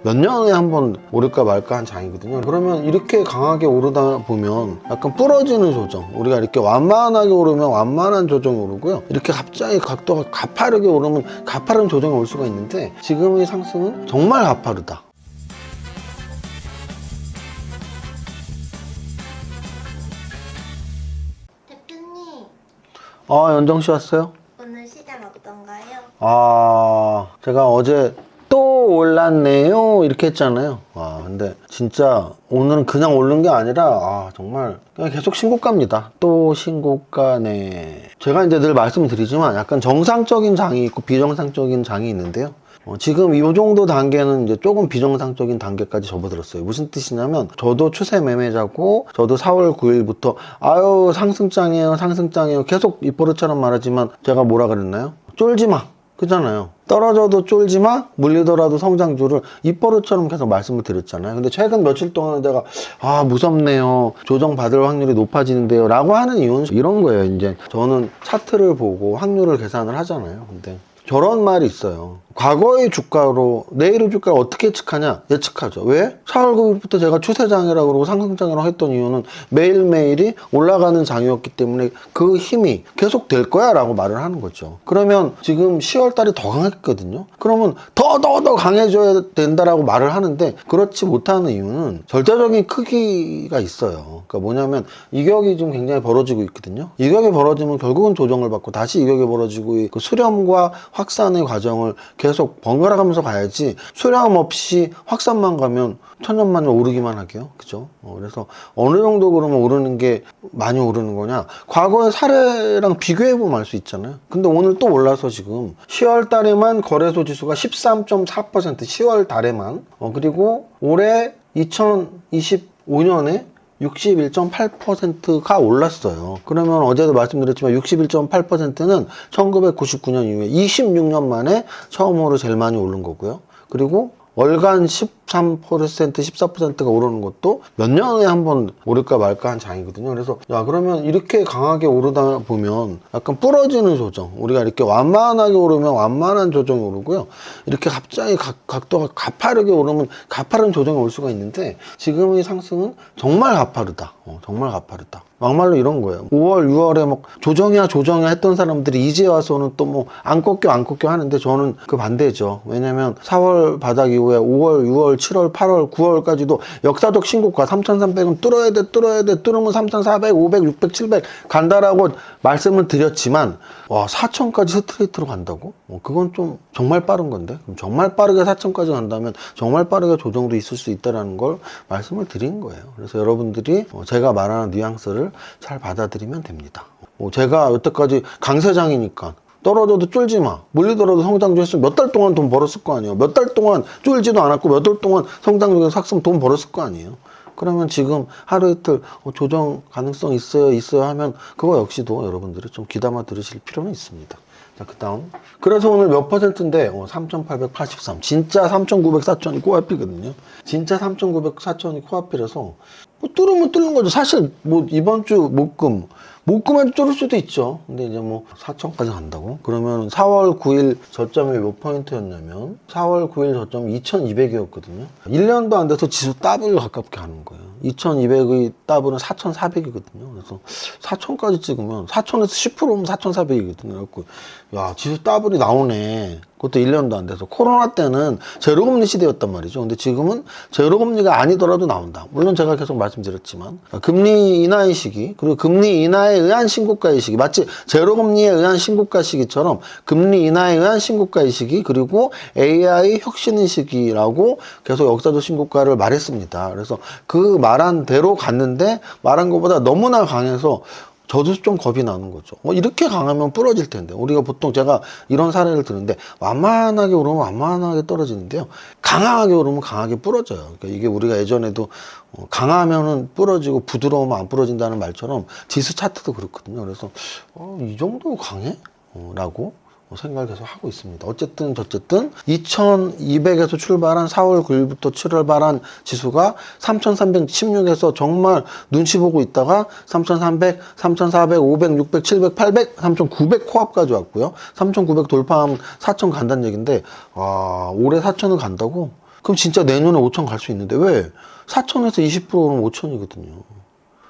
몇 년에 한 번 오를까 말까 한 장이거든요. 그러면 이렇게 강하게 오르다 보면 약간 부러지는 조정, 우리가 이렇게 완만하게 오르면 완만한 조정이 오르고요, 이렇게 갑자기 각도가 가파르게 오르면 가파른 조정이 올 수가 있는데, 지금의 상승은 정말 가파르다. 대표님, 연정씨 왔어요? 오늘 시장 어떤가요? 제가 어제 또 올랐네요 이렇게 했잖아요. 근데 진짜 오늘은 그냥 오른 게 아니라 정말 그냥 계속 신고가입니다. 또 신고가네. 제가 이제 늘 말씀드리지만 약간 정상적인 장이 있고 비정상적인 장이 있는데요. 지금 이 정도 단계는 이제 조금 비정상적인 단계까지 접어들었어요. 무슨 뜻이냐면, 저도 추세 매매자고, 저도 4월 9일부터 상승장이에요 계속 입버릇처럼 말하지만, 제가 뭐라 그랬나요? 쫄지 마, 그잖아요. 떨어져도 쫄지 마, 물리더라도 성장주를 입버릇처럼 계속 말씀을 드렸잖아요. 근데 최근 며칠 동안 내가 무섭네요, 조정받을 확률이 높아지는데요 라고 하는 이유는 이런 거예요. 이제 저는 차트를 보고 확률을 계산을 하잖아요. 근데 저런 말이 있어요. 과거의 주가로 내일의 주가를 어떻게 예측하냐? 예측하죠. 왜? 4월 9일부터 제가 추세장이라고 그러고 상승장이라고 했던 이유는 매일매일이 올라가는 장이었기 때문에 그 힘이 계속 될 거야 라고 말을 하는 거죠. 그러면 지금 10월 달이 더 강했거든요. 그러면 더 강해져야 된다라고 말을 하는데, 그렇지 못하는 이유는 절대적인 크기가 있어요. 그러니까 뭐냐면, 이격이 지금 굉장히 벌어지고 있거든요. 이격이 벌어지면 결국은 조정을 받고 다시 이격이 벌어지고, 그 수렴과 확산의 과정을 계속 번갈아 가면서 가야지, 수렴 없이 확산만 가면 천년만년 오르기만 하게요. 그죠? 그래서 어느 정도 그러면 오르는 게 많이 오르는 거냐? 과거의 사례랑 비교해보면 알 수 있잖아요. 근데 오늘 또 올라서 지금 10월 달에만 거래소 지수가 13.4%, 10월 달에만. 그리고 올해 2025년에 61.8%가 올랐어요. 그러면 어제도 말씀드렸지만 61.8%는 1999년 이후에 26년 만에 처음으로 제일 많이 오른 거고요. 그리고 월간 13%, 14%가 오르는 것도 몇 년에 한 번 오를까 말까 한 장이거든요. 그래서 그러면 이렇게 강하게 오르다 보면 약간 부러지는 조정, 우리가 이렇게 완만하게 오르면 완만한 조정이 오르고요, 이렇게 갑자기 각도가 가파르게 오르면 가파른 조정이 올 수가 있는데, 지금의 상승은 정말 가파르다. 정말 가파르다. 막말로 이런 거예요. 5월, 6월에 막 조정이야 했던 사람들이 이제 와서는 또 뭐 안 꺾여 하는데, 저는 그 반대죠. 왜냐면 4월 바닥 이후에 5월, 6월, 7월, 8월, 9월까지도 역사적 신고가 3,300은 뚫어야 돼. 뚫으면 3,400, 500, 600, 700 간다라고 말씀을 드렸지만, 4,000까지 스트레이트로 간다고? 그건 좀 정말 빠른 건데, 그럼 정말 빠르게 4,000까지 간다면 정말 빠르게 조정도 있을 수 있다는 걸 말씀을 드린 거예요. 그래서 여러분들이 제가 말하는 뉘앙스를 잘 받아들이면 됩니다. 제가 여태까지 강세장이니까 떨어져도 쫄지 마, 물리더라도 성장주 했으면 몇 달 동안 돈 벌었을 거 아니에요. 몇 달 동안 쫄지도 않았고 몇 달 동안 성장주에서 샀으면 돈 벌었을 거 아니에요. 그러면 지금 하루 이틀 조정 가능성 있어요 하면, 그거 역시도 여러분들이 좀 귀담아 들으실 필요는 있습니다. 자, 그 다음. 그래서 오늘 몇 %인데, 3,883. 진짜 3,900, 4,000이 코앞이거든요. 진짜 3,900, 4,000이 코앞이라서, 뚫으면 뚫는 거죠. 사실, 이번 주 목금에도 뚫을 수도 있죠. 근데 이제 4,000까지 간다고? 그러면 4월 9일 저점이 몇 포인트였냐면, 4월 9일 저점이 2,200이었거든요. 1년도 안 돼서 지수 더블 가깝게 하는 거예요. 2,200의 더블은 4,400이거든요. 그래서 4,000까지 찍으면, 4,000에서 10%면 4,400이거든요. 그래갖고, 지수 더블이 나오네. 그것도 1년도 안 돼서. 코로나 때는 제로금리 시대였단 말이죠. 근데 지금은 제로금리가 아니더라도 나온다. 물론 제가 계속 말씀드렸지만, 금리 인하의 시기, 그리고 금리 인하에 의한 신고가의 시기, 마치 제로금리에 의한 신고가 시기처럼 금리 인하에 의한 신고가의 시기, 그리고 AI 혁신의 시기라고 계속 역사적 신고가를 말했습니다. 그래서 그 말한 대로 갔는데, 말한 것보다 너무나 강해서 저도 좀 겁이 나는 거죠. 이렇게 강하면 부러질 텐데. 우리가 보통, 제가 이런 사례를 드는데, 완만하게 오르면 완만하게 떨어지는데요, 강하게 오르면 강하게 부러져요. 그러니까 이게 우리가 예전에도 강하면은 부러지고 부드러우면 안 부러진다는 말처럼 지수 차트도 그렇거든요. 그래서 이 정도 강해? 라고 생각을 계속 하고 있습니다. 어쨌든 2200에서 출발한 4월 9일부터 출발한 지수가 3316에서 정말 눈치 보고 있다가 3300, 3400, 500, 600, 700, 800, 3900 코앞까지 왔고요. 3900 돌파하면 4000 간다는 얘기인데, 올해 4000은 간다고? 그럼 진짜 내년에 5천 갈 수 있는데 왜? 4천에서 20%는 5천이거든요.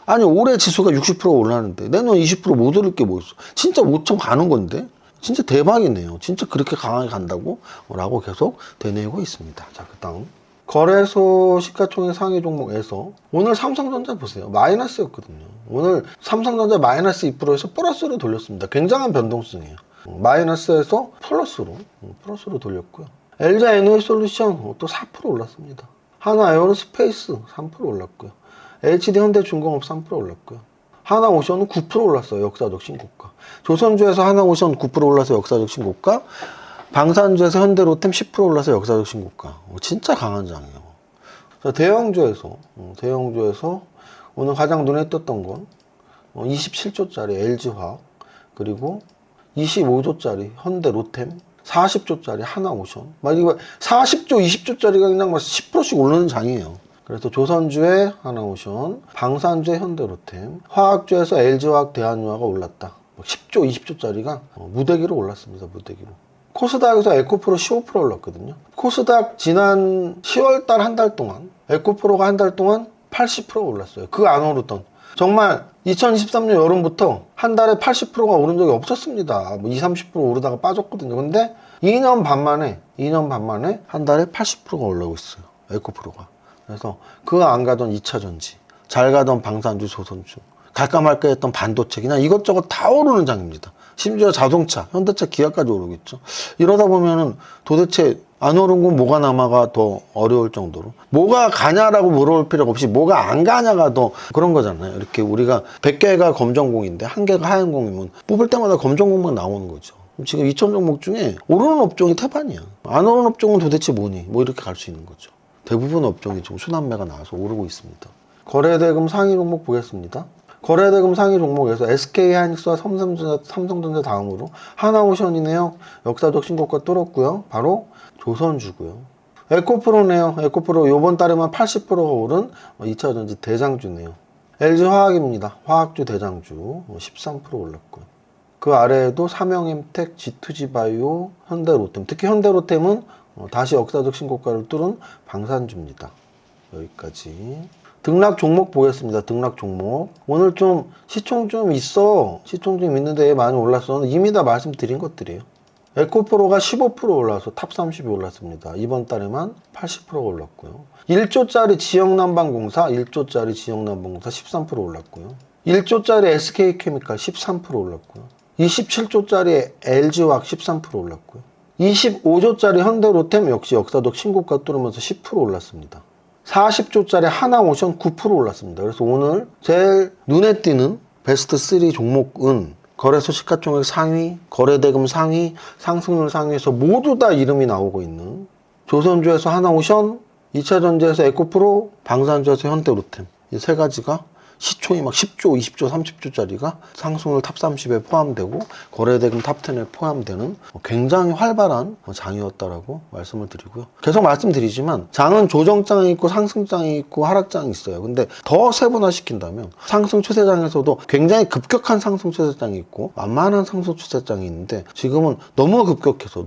아니 올해 지수가 60% 올라는데 내년 20%못 오를 게 뭐 있어. 진짜 5천 가는 건데 진짜 대박이네요. 진짜 그렇게 강하게 간다고? 라고 계속 되뇌이고 있습니다. 자, 그 다음 거래소 시가총액 상위 종목에서 오늘 삼성전자 보세요. 마이너스였거든요. 오늘 삼성전자 마이너스 2%에서 플러스로 돌렸습니다. 굉장한 변동성이에요. 마이너스에서 플러스로 돌렸고요. LG 에너지솔루션 또 4% 올랐습니다. 하나 에어로스페이스 3% 올랐고요. HD 현대중공업 3% 올랐고요. 하나오션은 9% 올랐어요. 역사적 신고가. 조선주에서 하나오션 9% 올라서 역사적 신고가. 방산주에서 현대로템 10% 올라서 역사적 신고가. 진짜 강한 장이에요. 자, 대형주에서 오늘 가장 눈에 띄었던 건 27조짜리 LG화학, 그리고 25조짜리 현대로템, 40조짜리 하나오션. 막 이거 40조, 20조짜리가 그냥 막 10%씩 오르는 장이에요. 그래서 조선주에 하나오션, 방산주에 현대로템, 화학주에서 LG화학, 대한유화가 올랐다. 10조, 20조짜리가 무대기로 올랐습니다. 무대기로. 코스닥에서 에코프로 15% 올랐거든요. 코스닥 지난 10월달 한 달 동안 에코프로가 한 달 동안 80% 올랐어요. 그 안 오르던. 정말 2023년 여름부터 한 달에 80%가 오른 적이 없었습니다. 뭐 20, 30% 오르다가 빠졌거든요. 근데 2년 반 만에 한 달에 80%가 올라오고 있어요. 에코프로가. 그래서 그 안 가던 2차전지, 잘 가던 방산주, 조선주, 갈까 말까 했던 반도체, 그냥 이것저것 다 오르는 장입니다. 심지어 자동차, 현대차, 기아까지 오르겠죠. 이러다 보면은 도대체 안 오른 건 뭐가 남아가 더 어려울 정도로, 뭐가 가냐라고 물어볼 필요가 없이 뭐가 안 가냐가 더 그런 거잖아요. 이렇게 우리가 100개가 검정공인데 1개가 하얀 공이면 뽑을 때마다 검정공만 나오는 거죠. 지금 2천 종목 중에 오르는 업종이 태반이야. 안 오르는 업종은 도대체 뭐니? 뭐 이렇게 갈 수 있는 거죠. 대부분 업종이 지금 순환매가 나와서 오르고 있습니다. 거래대금 상위 종목 보겠습니다. 거래대금 상위 종목에서 SK하이닉스와 삼성전자 다음으로 하나오션이네요. 역사적 신고가 뚫었고요. 바로 조선주고요. 에코프로네요. 에코프로 요번 달에만 80%가 오른 2차전지 대장주네요. LG화학입니다. 화학주 대장주 13% 올랐고요. 그 아래에도 삼형엠텍, G2G바이오, 현대로템. 특히 현대로템은 다시 역사적 신고가를 뚫은 방산주입니다. 여기까지. 등락 종목 보겠습니다. 등락 종목. 오늘 좀 시총 좀 있는데 많이 올랐었는데 이미 다 말씀드린 것들이에요. 에코프로가 15% 올라서 탑 30이 올랐습니다. 이번 달에만 80%가 올랐고요. 1조짜리 지역난방공사 13% 올랐고요. 1조짜리 SK케미칼 13% 올랐고요. 27조짜리 LG화학 13% 올랐고요. 25조짜리 현대로템 역시 역사적 신고가 뚫으면서 10% 올랐습니다. 40조짜리 하나오션 9% 올랐습니다. 그래서 오늘 제일 눈에 띄는 베스트 3 종목은 거래소 시가총액 상위, 거래대금 상위, 상승률 상위에서 모두 다 이름이 나오고 있는 조선주에서 하나오션, 2차전지에서 에코프로, 방산주에서 현대로템. 이 세 가지가 시총이 막 10조, 20조, 30조짜리가 상승률 탑 30에 포함되고 거래대금 탑 10에 포함되는 굉장히 활발한 장이었다라고 말씀을 드리고요. 계속 말씀드리지만 장은 조정장이 있고 상승장이 있고 하락장이 있어요. 근데 더 세분화시킨다면 상승 추세장에서도 굉장히 급격한 상승 추세장이 있고 만만한 상승 추세장이 있는데 지금은 너무 급격해서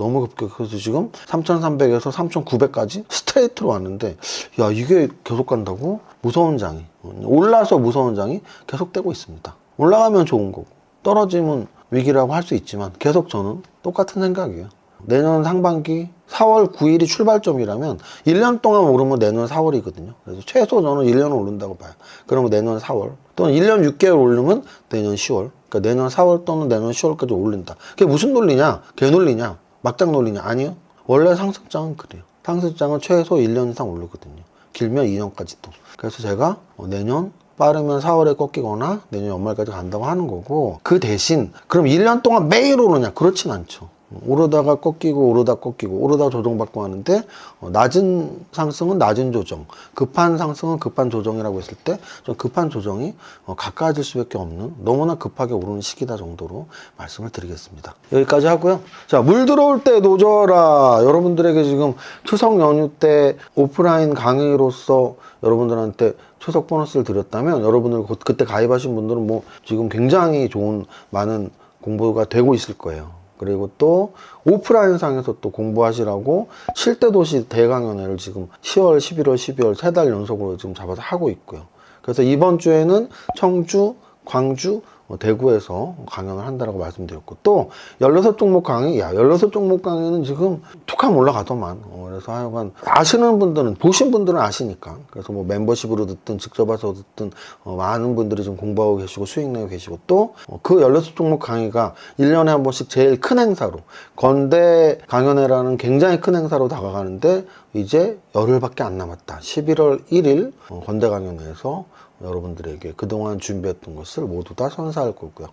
지금 3,300에서 3,900까지 스트레이트로 왔는데 야 이게 계속 간다고? 무서운 장이, 올라서 무서운 장이 계속되고 있습니다. 올라가면 좋은 거고 떨어지면 위기라고 할 수 있지만 계속 저는 똑같은 생각이에요. 내년 상반기 4월 9일이 출발점이라면 1년 동안 오르면 내년 4월이거든요. 그래서 최소 저는 1년 오른다고 봐요. 그러면 내년 4월 또는 1년 6개월 오르면 내년 10월, 그러니까 내년 4월 또는 내년 10월까지 오른다. 그게 무슨 논리냐? 개논리냐? 막장 논리냐? 아니요. 원래 상승장은 그래요. 상승장은 최소 1년 이상 오르거든요. 길면 2년까지도. 그래서 제가 내년 빠르면 4월에 꺾이거나 내년 연말까지 간다고 하는 거고, 그 대신 그럼 1년 동안 매일 오르냐? 그렇진 않죠. 오르다가 꺾이고 오르다 조정받고 하는데 낮은 상승은 낮은 조정, 급한 상승은 급한 조정이라고 했을 때 좀 급한 조정이 가까워질 수밖에 없는 너무나 급하게 오르는 시기다 정도로 말씀을 드리겠습니다. 여기까지 하고요. 자, 물 들어올 때 노져라. 여러분들에게 지금 추석 연휴 때 오프라인 강의로서 여러분들한테 추석 보너스를 드렸다면 여러분들 그때 가입하신 분들은 뭐 지금 굉장히 좋은 많은 공부가 되고 있을 거예요. 그리고 또 오프라인상에서 또 공부하시라고 실대도시 대강연회를 지금 10월, 11월, 12월 3달 연속으로 지금 잡아서 하고 있고요. 그래서 이번 주에는 청주, 광주, 대구에서 강연을 한다라고 말씀드렸고, 또 16종목 강의, 16종목 강의는 지금 툭 하면 올라가더만. 그래서 하여간 아시는 분들은, 보신 분들은 아시니까. 그래서 뭐 멤버십으로 듣든 직접 와서 듣든 많은 분들이 지금 공부하고 계시고 수익 내고 계시고, 또 그 16종목 강의가 1년에 한 번씩 제일 큰 행사로, 건대 강연회라는 굉장히 큰 행사로 다가가는데 이제 열흘밖에 안 남았다. 11월 1일 건대 강연회에서 여러분들에게 그동안 준비했던 것을 모두 다 선사할 거고요.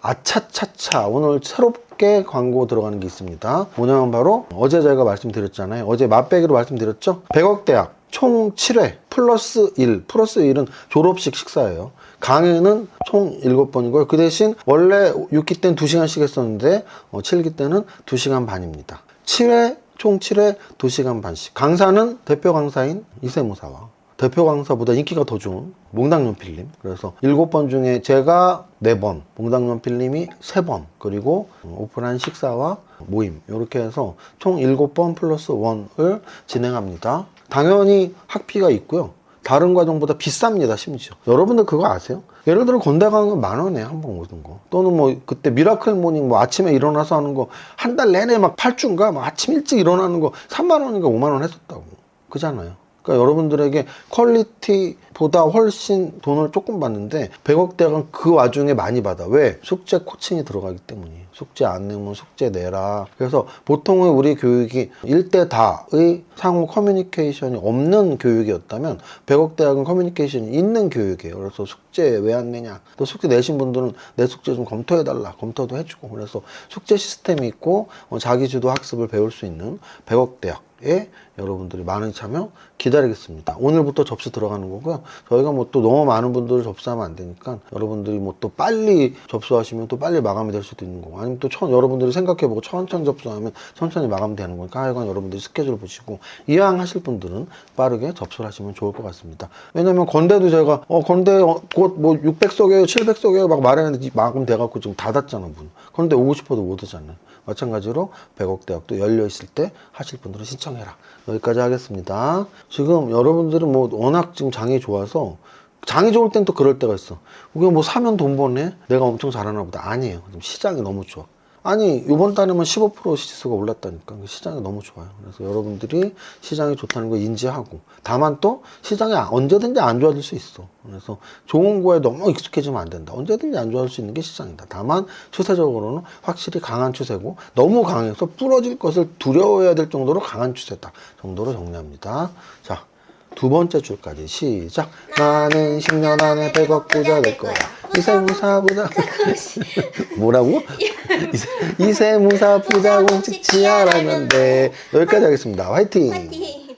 아차차차, 오늘 새롭게 광고 들어가는 게 있습니다. 뭐냐면 바로 어제 저희가 말씀드렸잖아요. 어제 맛배기로 말씀드렸죠. 100억 대학 총 7회 플러스 1, 플러스 1은 졸업식 식사예요. 강의는 총 7번이고요. 그 대신 원래 6기 때는 2시간씩 했었는데 7기 때는 2시간 반입니다. 7회, 총 7회 2시간 반씩. 강사는 대표 강사인 이세무사와 대표 강사보다 인기가 더 좋은 몽당연필님. 그래서 7번 중에 제가 4번, 몽당연필님이 3번, 그리고 오프라인 식사와 모임, 이렇게 해서 총 7번 플러스 1을 진행합니다. 당연히 학비가 있고요. 다른 과정보다 비쌉니다, 심지어. 여러분들 그거 아세요? 예를 들어 건대 강은 10,000원에 한 번 오는 거. 또는 뭐 그때 미라클 모닝 뭐 아침에 일어나서 하는 거 한 달 내내 막 8주인가 막 아침 일찍 일어나는 거 3만원인가 5만원 했었다고. 그잖아요. 그러니까 여러분들에게 퀄리티보다 훨씬 돈을 조금 받는데 100억 대학은 그 와중에 많이 받아. 왜? 숙제 코칭이 들어가기 때문이에요. 숙제 안 내면 숙제 내라. 그래서 보통의 우리 교육이 1대 다의 상호 커뮤니케이션이 없는 교육이었다면 100억 대학은 커뮤니케이션이 있는 교육이에요. 그래서 숙제 왜 안 내냐. 또 숙제 내신 분들은 내 숙제 좀 검토해달라. 검토도 해주고. 그래서 숙제 시스템이 있고 자기주도 학습을 배울 수 있는 100억 대학에 여러분들이 많은 참여 기다리겠습니다. 오늘부터 접수 들어가는 거고요. 저희가 뭐 또 너무 많은 분들을 접수하면 안 되니까 여러분들이 뭐 또 빨리 접수하시면 또 빨리 마감이 될 수도 있는 거고, 아니면 또 여러분들이 생각해보고 천천히 접수하면 천천히 마감되는 거니까 하여간 여러분들이 스케줄 보시고 이왕 하실 분들은 빠르게 접수를 하시면 좋을 것 같습니다. 왜냐면 건대도 제가 건대 곧 뭐 600석이에요 700석이에요 막 말했는데 마감 돼갖고 지금 닫았잖아 문. 그런데 오고 싶어도 못 오잖아요. 마찬가지로 100억 대학도 열려 있을 때 하실 분들은 신청해라. 여기까지 하겠습니다. 지금 여러분들은 뭐 워낙 지금 장이 좋아서, 장이 좋을 땐 또 그럴 때가 있어. 이게 뭐 사면 돈 버네? 내가 엄청 잘하나 보다. 아니에요. 지금 시장이 너무 좋아. 아니 이번 달에만 15% 지수가 올랐다니까. 시장이 너무 좋아요. 그래서 여러분들이 시장이 좋다는 거 인지하고, 다만 또 시장이 언제든지 안 좋아질 수 있어. 그래서 좋은 거에 너무 익숙해지면 안 된다. 언제든지 안 좋아질 수 있는 게 시장이다. 다만 추세적으로는 확실히 강한 추세고, 너무 강해서 부러질 것을 두려워해야 될 정도로 강한 추세다 정도로 정리합니다. 자, 두 번째 줄까지 시작. 나는 10년 안에 100억 부자 될 거야. 이세무사 부자. 뭐라고? 이세무사 부자 공식 지하라면 돼. 여기까지 하겠습니다. 화이팅! 파이팅!